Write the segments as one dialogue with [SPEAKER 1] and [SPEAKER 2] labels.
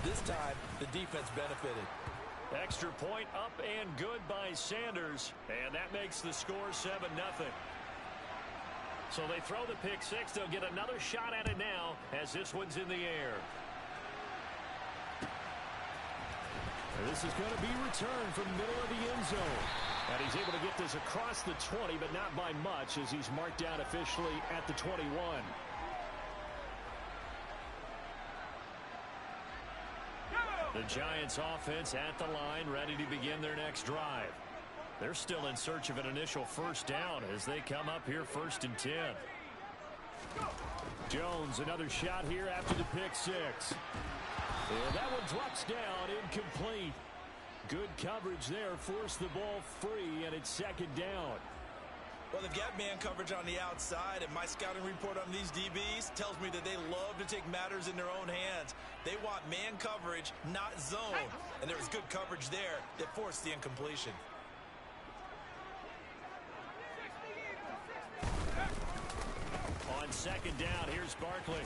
[SPEAKER 1] This time, the defense benefited.
[SPEAKER 2] Extra point up and good by Sanders, and that makes the score 7-0. So they throw the pick six. They'll get another shot at it now as this one's in the air. This is going to be returned from the middle of the end zone. And he's able to get this across the 20, but not by much as he's marked down officially at the 21. The Giants offense at the line, ready to begin their next drive. They're still in search of an initial first down as they come up here 1st and 10. Jones, another shot here after the pick six. And that one drops down, incomplete. Good coverage there, forced the ball free, and it's 2nd down.
[SPEAKER 1] Well, they've got man coverage on the outside, and my scouting report on these DBs tells me that they love to take matters in their own hands. They want man coverage, not zone. And there was good coverage there that forced the incompletion.
[SPEAKER 2] On 2nd down, here's Barkley.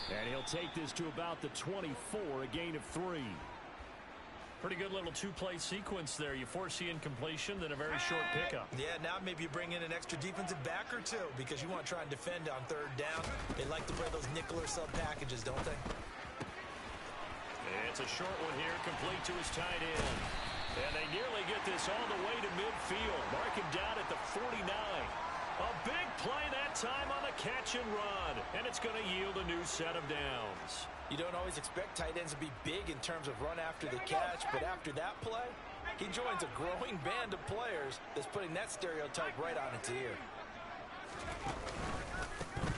[SPEAKER 2] And he'll take this to about the 24, a gain of 3. Pretty good little two-play sequence there. You force the incompletion, then a very short pickup.
[SPEAKER 1] Yeah, now maybe you bring in an extra defensive back or two because you want to try and defend on 3rd down. They like to play those nickel or sub packages, don't they?
[SPEAKER 2] It's a short one here, complete to his tight end. And they nearly get this all the way to midfield. Mark him down at the 49. A big play that time on the catch and run. And it's going to yield a new set of downs.
[SPEAKER 1] You don't always expect tight ends to be big in terms of run after the catch, but after that play, he joins a growing band of players that's putting that stereotype right on its ear.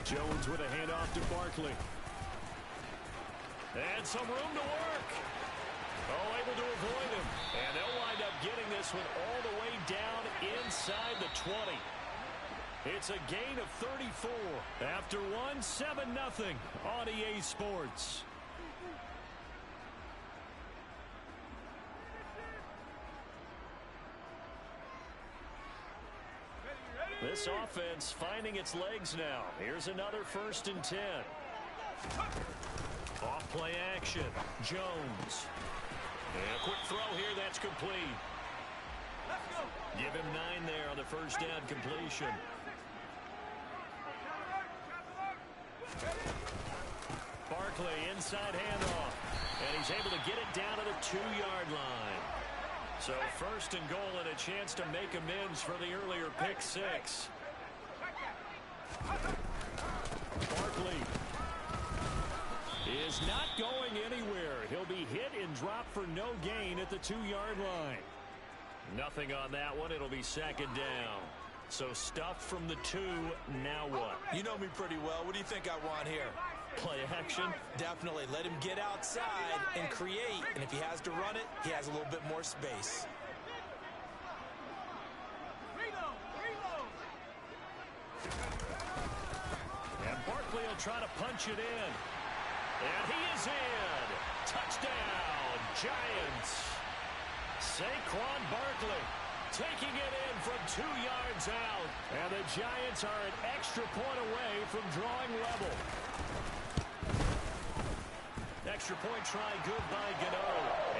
[SPEAKER 2] Jones with a handoff to Barkley. And some room to work. Oh, able to avoid him. And they'll wind up getting this one all the way down inside the 20. It's a gain of 34. After one, 7-0 on EA Sports. This offense finding its legs now. Here's another 1st and 10. Off play action. Jones. And a quick throw here that's complete. Give him 9 there on the 1st down completion. Barkley inside handoff. And he's able to get it down to the 2-yard line. So 1st and goal and a chance to make amends for the earlier pick six. Barkley is not going anywhere. He'll be hit and dropped for no gain at the 2-yard line. Nothing on that one. It'll be 2nd down. So stuffed from the 2. Now what?
[SPEAKER 1] You know me pretty well. What do you think I want here?
[SPEAKER 2] Play action?
[SPEAKER 1] Definitely. Let him get outside and create. And if he has to run it, he has a little bit more space.
[SPEAKER 2] And Barkley will try to punch it in. And he is in. Touchdown, Giants. Saquon Barkley taking it in from 2 yards out. And the Giants are an extra point away from drawing level. Extra point try good by Gano.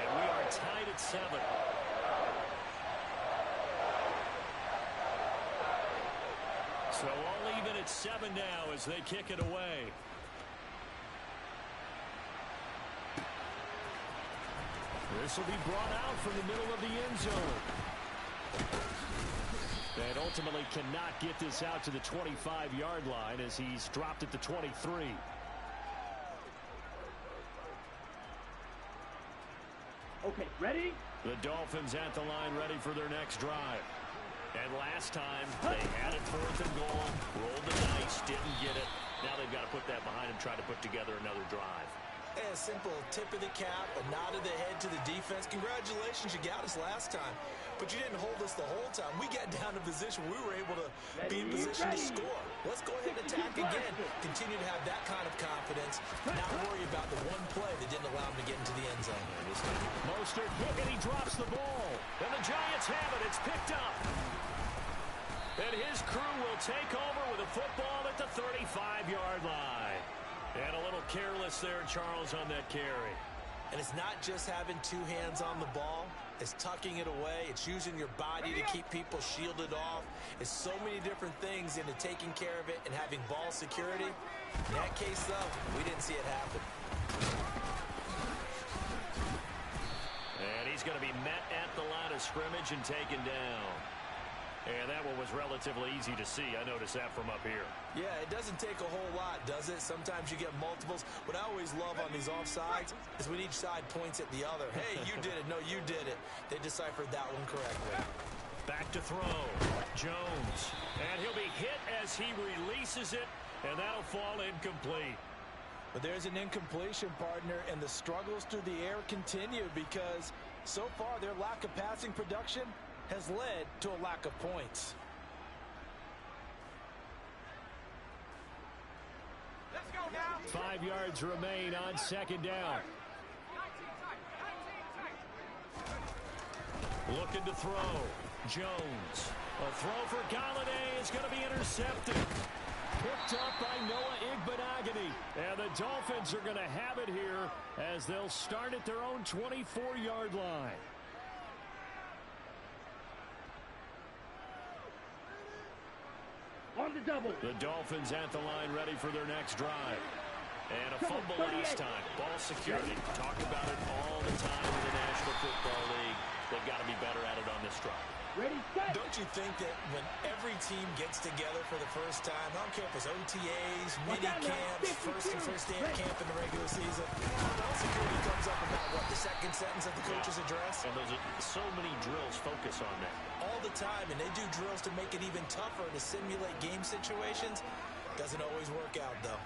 [SPEAKER 2] And we are tied at 7. So all even at 7 now as they kick it away. This will be brought out from the middle of the end zone. And ultimately cannot get this out to the 25-yard line as he's dropped at the 23.
[SPEAKER 3] Okay, ready?
[SPEAKER 2] The Dolphins at the line ready for their next drive. And last time they had it 4th and goal, rolled the dice, didn't get it. Now they've got to put that behind them, try to put together another drive.
[SPEAKER 1] A simple tip of the cap, a nod of the head to the defense. Congratulations, you got us last time. But you didn't hold us the whole time. We got down to position we were able to be in position to score. Let's go ahead and attack again. Continue to have that kind of confidence. Not worry about the one play that didn't allow him to get into the end zone.
[SPEAKER 2] Mostert hit and he drops the ball. And the Giants have it. It's picked up. And his crew will take over with a football at the 35-yard line. And a little careless there, Charles, on that carry.
[SPEAKER 1] And it's not just having two hands on the ball. It's tucking it away. It's using your body to keep people shielded off. It's so many different things into taking care of it and having ball security. In that case, though, we didn't see it happen.
[SPEAKER 2] And he's going to be met at the line of scrimmage and taken down. And that one was relatively easy to see. I noticed that from up here.
[SPEAKER 1] Yeah, it doesn't take a whole lot, does it? Sometimes you get multiples. What I always love on these offsides is when each side points at the other. Hey, you did it. No, you did it. They deciphered that one correctly.
[SPEAKER 2] Back to throw. Jones. And he'll be hit as he releases it, and that'll fall incomplete.
[SPEAKER 4] But there's an incompletion, partner, and the struggles through the air continue because so far their lack of passing production has led to a lack of points.
[SPEAKER 3] Let's go now.
[SPEAKER 2] 5 yards remain on second down. Looking to throw. Jones. A throw for Galladay is going to be intercepted. Picked up by Noah Igbenogany. And the Dolphins are going to have it here as they'll start at their own 24-yard line.
[SPEAKER 3] On the double.
[SPEAKER 2] The Dolphins at the line ready for their next drive. And a fumble last time. Ball security. Talk about it all the time in the National Football League. They've got to be better at it on this drive.
[SPEAKER 3] Ready, set.
[SPEAKER 1] Don't you think that when every team gets together for the first time, I don't care if it's OTAs, mini camps, first day of camp in the regular season, ball security comes up about what, the second sentence of the coach's address?
[SPEAKER 2] And those are so many drills focus on that.
[SPEAKER 1] All the time, and they do drills to make it even tougher to simulate game situations. Doesn't always work out, though.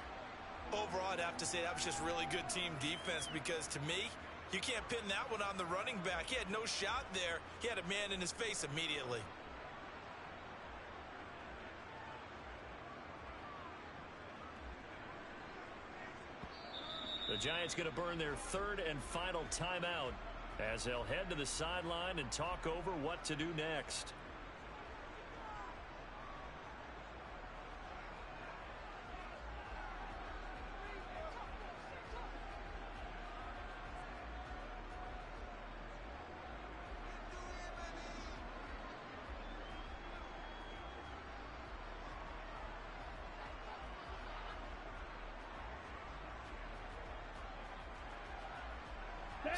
[SPEAKER 4] Overall, I'd have to say that was just really good team defense because to me, you can't pin that one on the running back. He had no shot there. He had a man in his face immediately.
[SPEAKER 2] The Giants going to burn their third and final timeout as they'll head to the sideline and talk over what to do next.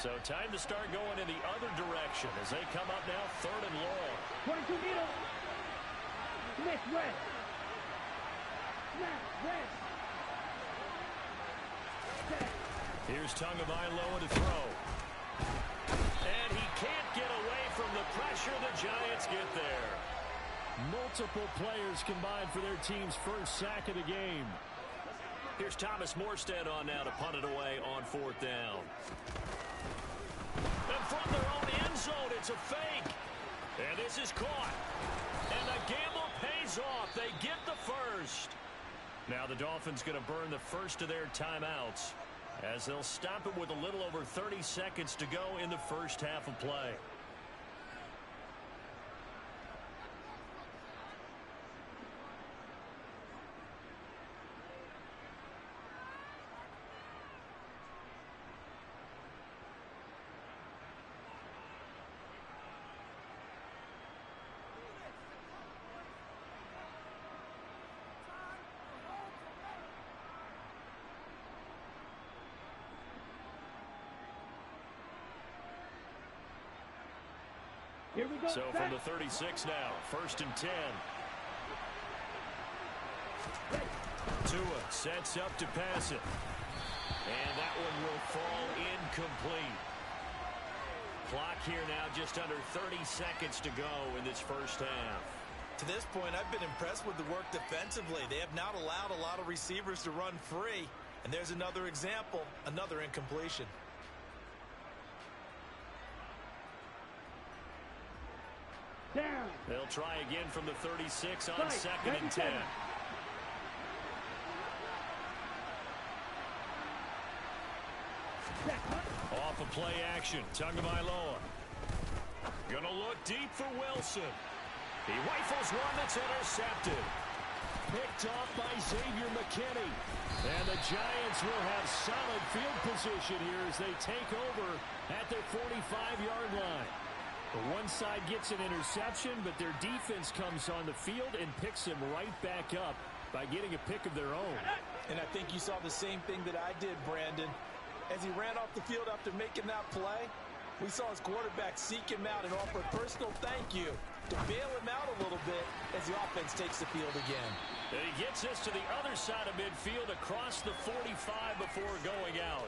[SPEAKER 2] So time to start going in the other direction as they come up now third and long.
[SPEAKER 3] 22 needle. Smith, red. Snap, red. Set.
[SPEAKER 2] Here's Tagovailoa to throw. And he can't get away from the pressure. The Giants get there. Multiple players combined for their team's first sack of the game. Here's Thomas Morstead on now to punt it away on fourth down. And from their own end zone, it's a fake. And this is caught. And the gamble pays off. They get the first. Now the Dolphins going to burn the first of their timeouts as they'll stop it with a little over 30 seconds to go in the first half of play.
[SPEAKER 3] Here we go.
[SPEAKER 2] So from the 36 now, first and 10. Tua sets up to pass it. And that one will fall incomplete. Clock here now just under 30 seconds to go in this first half.
[SPEAKER 4] To this point, I've been impressed with the work defensively. They have not allowed a lot of receivers to run free. And there's another example, another incompletion.
[SPEAKER 3] Down.
[SPEAKER 2] They'll try again from the 36 on second and 10. Off of play action, Tagovailoa. Gonna look deep for Wilson. He rifles one that's intercepted. picked off by Xavier McKinney. And the Giants will have solid field position here as they take over at their 45-yard line. The one side gets an interception, but their defense comes on the field and picks them right back up by getting a pick of their own.
[SPEAKER 4] And I think you saw the same thing that I did, Brandon. As he ran off the field after making that play, we saw his quarterback seek him out and offer a personal thank you to bail him out a little bit as the offense takes the field again.
[SPEAKER 2] And he gets us to the other side of midfield across the 45 before going out.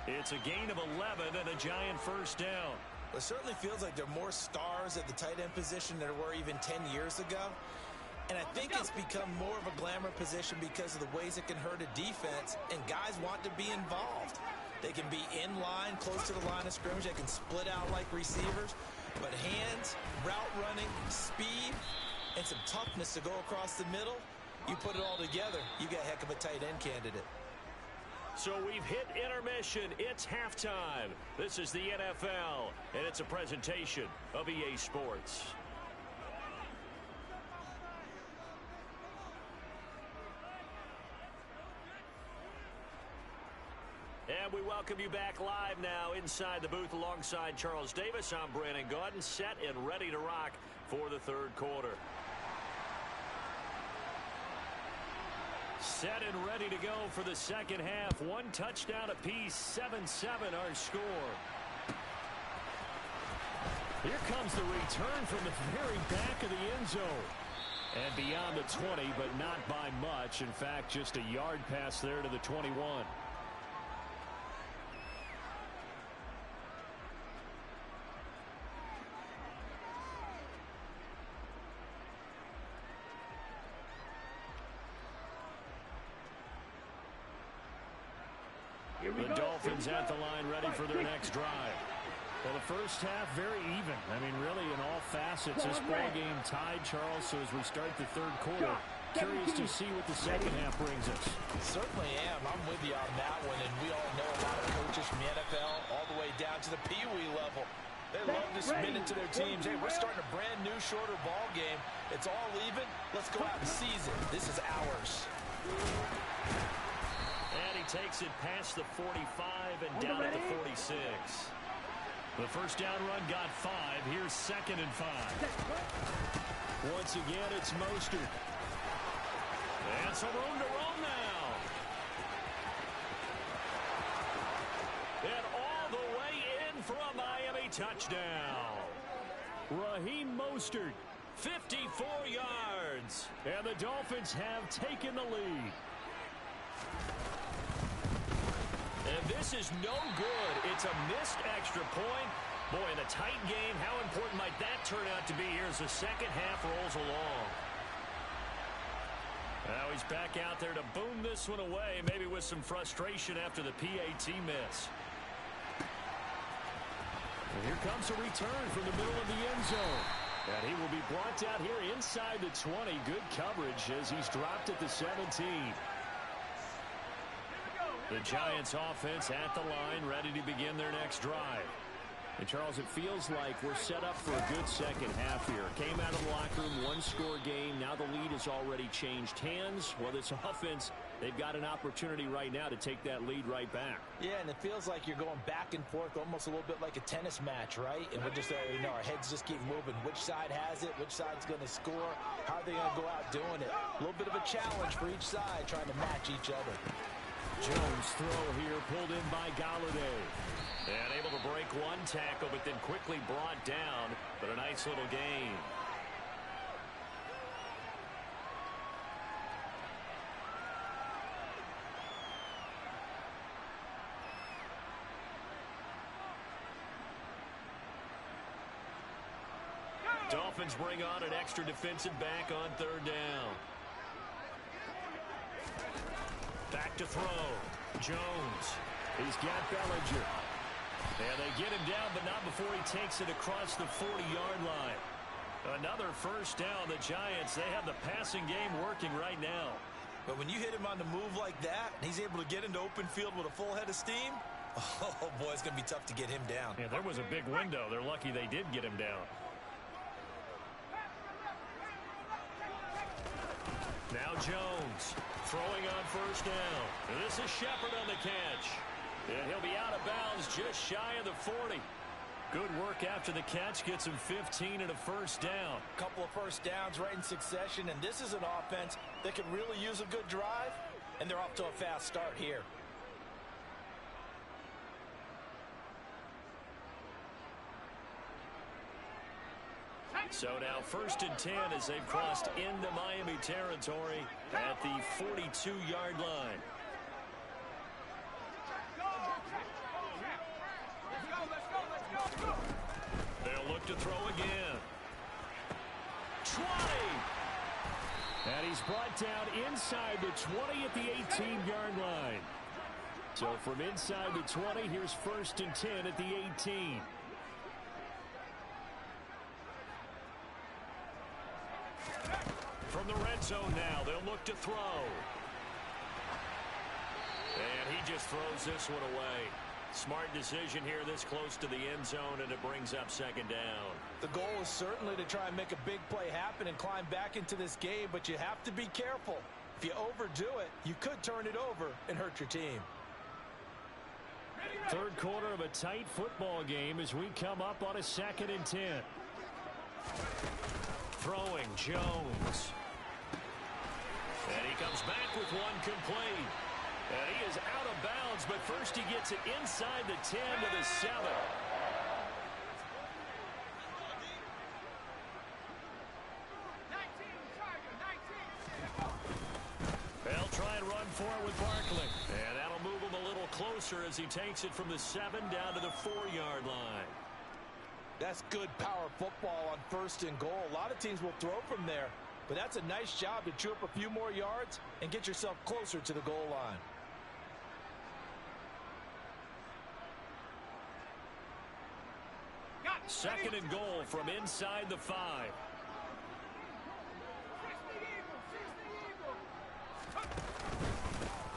[SPEAKER 2] It's a gain of 11 and a Giant first down.
[SPEAKER 1] It certainly feels like there are more stars at the tight end position than there were even 10 years ago. And I think it's become more of a glamour position because of the ways it can hurt a defense, and guys want to be involved. They can be in line, close to the line of scrimmage. They can split out like receivers. But hands, route running, speed, and some toughness to go across the middle, you put it all together, you got a heck of a tight end candidate.
[SPEAKER 2] So we've hit intermission. It's halftime. This is the NFL, and it's a presentation of EA Sports. And we welcome you back live now inside the booth alongside Charles Davis. I'm Brandon Gaudin, set and ready to rock for the third quarter. Set and ready to go for the second half. One touchdown apiece, 7-7 our score. Here comes the return from the very back of the end zone. And beyond the 20, but not by much. In fact, just a yard pass there to the 21. The Dolphins at the line ready for their next drive. Well, the first half very even. I mean, really in all facets. This ball game tied, Charles, so as we start the third quarter, curious to see what the second half brings us.
[SPEAKER 4] Certainly am. I'm with you on that one, and we all know a lot of coaches from the NFL all the way down to the Pee-wee level. They love to submit it to their teams. Hey, we're starting a brand new, shorter ball game. It's all even. Let's go out and seize it. This is ours.
[SPEAKER 2] And he takes it past the 45 and down at the 46. The first down run got 5. Here's 2nd and 5. Once again, it's Mostert. And some room to roam now. And all the way in for a Miami touchdown. Raheem Mostert, 54 yards. And the Dolphins have taken the lead. And this is no good. It's a missed extra point. Boy, in a tight game, how important might that turn out to be here as the second half rolls along? Now he's back out there to boom this one away, maybe with some frustration after the PAT miss. And here comes a return from the middle of the end zone. And he will be brought down here inside the 20. Good coverage as he's dropped at the 17. The Giants offense at the line, ready to begin their next drive. And Charles, it feels like we're set up for a good second half here. Came out of the locker room, one-score game. Now the lead has already changed hands. Well, this offense, they've got an opportunity right now to take that lead right back.
[SPEAKER 4] Yeah, and it feels like you're going back and forth, almost a little bit like a tennis match, right? And we're just, our heads just keep moving. Which side has it? Which side's going to score? How are they going to go out doing it? A little bit of a challenge for each side, trying to match each other.
[SPEAKER 2] Jones throw here pulled in by Galladay. And able to break one tackle, but then quickly brought down. But a nice little gain. Dolphins bring on an extra defensive back on third down. Back to throw. Jones. He's got Bellinger. And they get him down, but not before he takes it across the 40-yard line. Another first down. The Giants, they have the passing game working right now.
[SPEAKER 1] But when you hit him on the move like that, and he's able to get into open field with a full head of steam, oh, boy, it's going to be tough to get him down.
[SPEAKER 2] Yeah, there was a big window. They're lucky they did get him down. Now Jones throwing on first down. And this is Shepard on the catch. And he'll be out of bounds just shy of the 40. Good work after the catch. Gets him 15 and a first down.
[SPEAKER 4] Couple of first downs right in succession, and this is an offense that could really use a good drive, and they're off to a fast start here.
[SPEAKER 2] So now 1st and 10 as they've crossed into Miami territory at the 42-yard line. They'll look to throw again. 20! And he's brought down inside the 20 at the 18-yard line. So from inside the 20, here's 1st and 10 at the 18. From the red zone now, they'll look to throw. And he just throws this one away. Smart decision here this close to the end zone, and it brings up 2nd down.
[SPEAKER 4] The goal is certainly to try and make a big play happen and climb back into this game, but you have to be careful. If you overdo it, you could turn it over and hurt your team.
[SPEAKER 2] 3rd quarter of a tight football game as we come up on a 2nd and 10. Throwing Jones. And he comes back with one complete. And he is out of bounds, but first he gets it inside the 10 to the 7. They'll try and run for it with Barkley. And that'll move him a little closer as he takes it from the 7 down to the 4-yard line.
[SPEAKER 4] That's good power football on 1st and goal. A lot of teams will throw from there, but that's a nice job to chew up a few more yards and get yourself closer to the goal line.
[SPEAKER 2] Second and goal from inside the 5.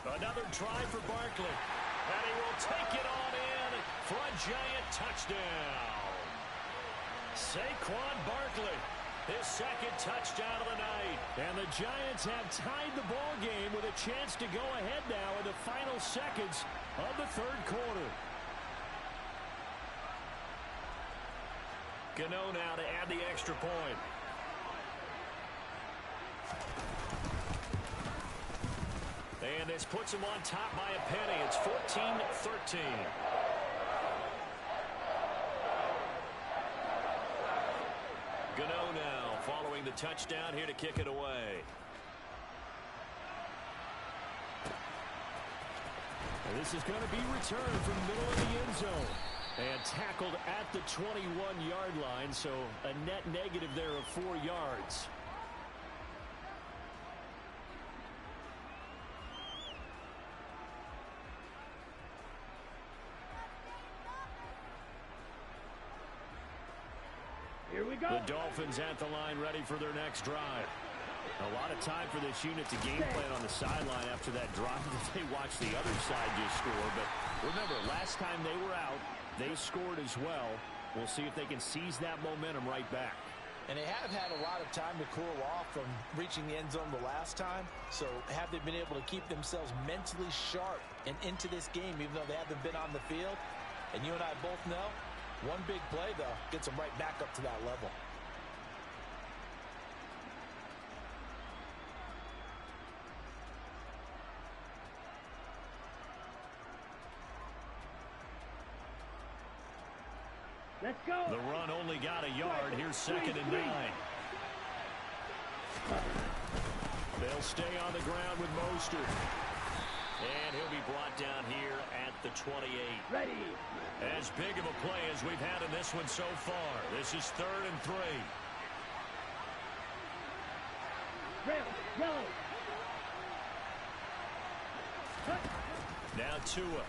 [SPEAKER 2] Another try for Barkley. And he will take it on in for a giant touchdown. Saquon Barkley, his 2nd touchdown of the night. And the Giants have tied the ball game with a chance to go ahead now in the final seconds of the 3rd quarter. Gano now to add the extra point. And this puts him on top by a penny. It's 14-13. Gano now following the touchdown here to kick it away. And this is going to be returned from the middle of the end zone. And tackled at the 21-yard line, so a net negative there of 4 yards.
[SPEAKER 3] Here we go.
[SPEAKER 2] The Dolphins at the line ready for their next drive. A lot of time for this unit to game plan on the sideline after that drive that they watched the other side just score. But remember, last time they were out, they scored as well. We'll see if they can seize that momentum right back.
[SPEAKER 4] And they have had a lot of time to cool off from reaching the end zone the last time. So have they been able to keep themselves mentally sharp and into this game, even though they haven't been on the field? And you and I both know, one big play, though, gets them right back up to that level.
[SPEAKER 3] Let's go.
[SPEAKER 2] The run only got a yard. Here's 2nd and 9. They'll stay on the ground with Mostert. And he'll be brought down here at the 28.
[SPEAKER 3] Ready.
[SPEAKER 2] As big of a play as we've had in this one so far. This is 3rd and 3.
[SPEAKER 3] Yellow.
[SPEAKER 2] Now Tua.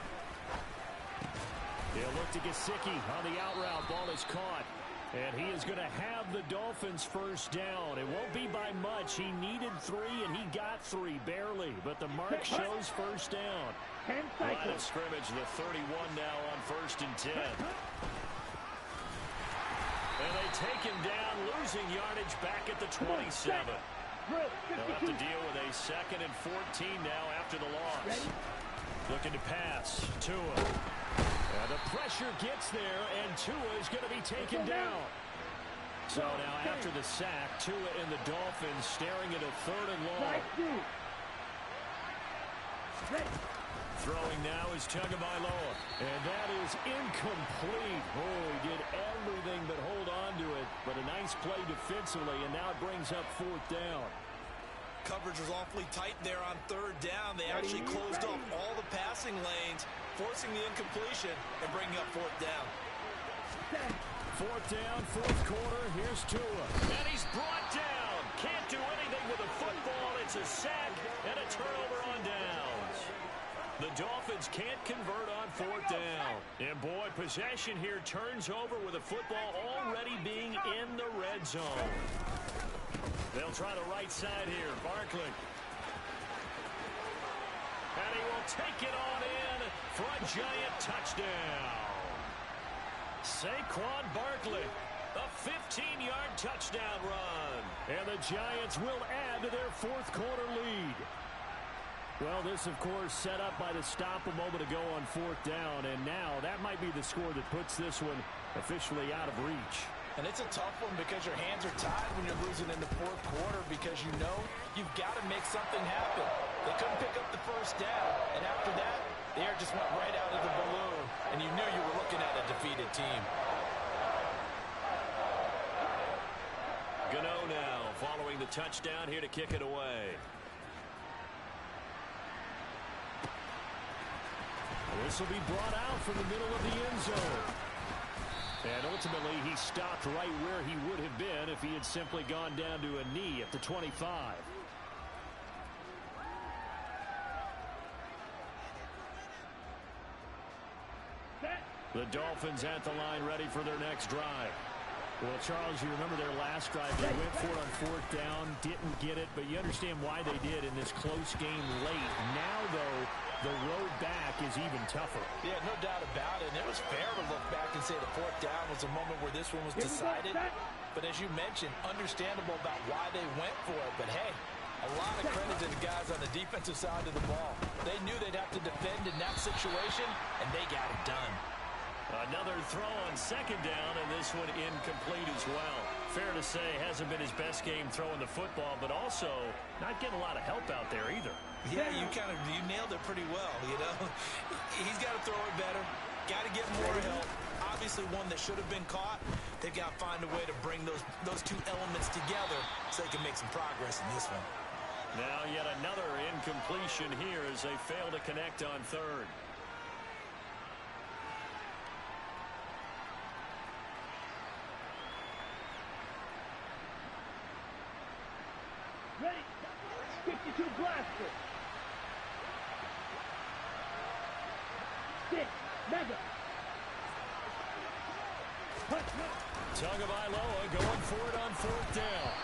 [SPEAKER 2] He'll look to Gesicki on the out route. Ball is caught. And he is going to have the Dolphins first down. It won't be by much. He needed 3, and he got 3, barely. But the mark shows first down. Line of scrimmage, the 31 now on 1st and 10. And they take him down, losing yardage back at the 27. They'll have to deal with a 2nd and 14 now after the loss.
[SPEAKER 3] Ready?
[SPEAKER 2] Looking to pass. Tua. And the pressure gets there, and Tua is going to be taken down. So now after the sack, Tua and the Dolphins staring at a 3rd and long. Throwing now is Tagovailoa. And that is incomplete. Oh, he did everything but hold on to it. But a nice play defensively, and now it brings up 4th down.
[SPEAKER 1] Coverage was awfully tight there on 3rd down. They actually closed off all the passing lanes, forcing the incompletion and bringing up 4th down.
[SPEAKER 2] 4th down, 4th quarter. Here's Tua. And he's brought down. Can't do anything with the football. It's a sack and a turnover on downs. The Dolphins can't convert on 4th down. And boy, possession here turns over with the football already being in the red zone. They'll try the right side here. Barkley. And he will take it on in for a giant touchdown. Saquon Barkley, a 15-yard touchdown run. And the Giants will add to their 4th quarter lead. Well, this, of course, set up by the stop a moment ago on 4th down. And now that might be the score that puts this one officially out of reach.
[SPEAKER 4] And it's a tough one because your hands are tied when you're losing in the 4th quarter because you know you've got to make something happen. They couldn't pick up the 1st down. And after that, the air just went right out of the balloon. And you knew you were looking at a defeated team.
[SPEAKER 2] Gano now following the touchdown here to kick it away. This will be brought out from the middle of the end zone. And ultimately, he stopped right where he would have been if he had simply gone down to a knee at the 25. The Dolphins at the line ready for their next drive. Well, Charles, you remember their last drive. They went for it on 4th down, didn't get it, but you understand why they did in this close game late. Now, though, the road back is even tougher.
[SPEAKER 4] Yeah, no doubt about it. And it was fair to look back and say the 4th down was a moment where this one was decided. But as you mentioned, understandable about why they went for it. But, hey, a lot of credit to the guys on the defensive side of the ball. They knew they'd have to defend in that situation, and they got it done.
[SPEAKER 2] Another throw on 2nd down, and this one incomplete as well. Fair to say, hasn't been his best game throwing the football, but also not getting a lot of help out there either.
[SPEAKER 1] Yeah, you nailed it pretty well, you know. He's got to throw it better. Got to get more help. Obviously one that should have been caught. They've got to find a way to bring those two elements together so they can make some progress in this one.
[SPEAKER 2] Now yet another incompletion here as they fail to connect on 3rd.
[SPEAKER 3] Ready? 52 blaster. 6 mega.
[SPEAKER 2] Tagovailoa going for it on 4th down.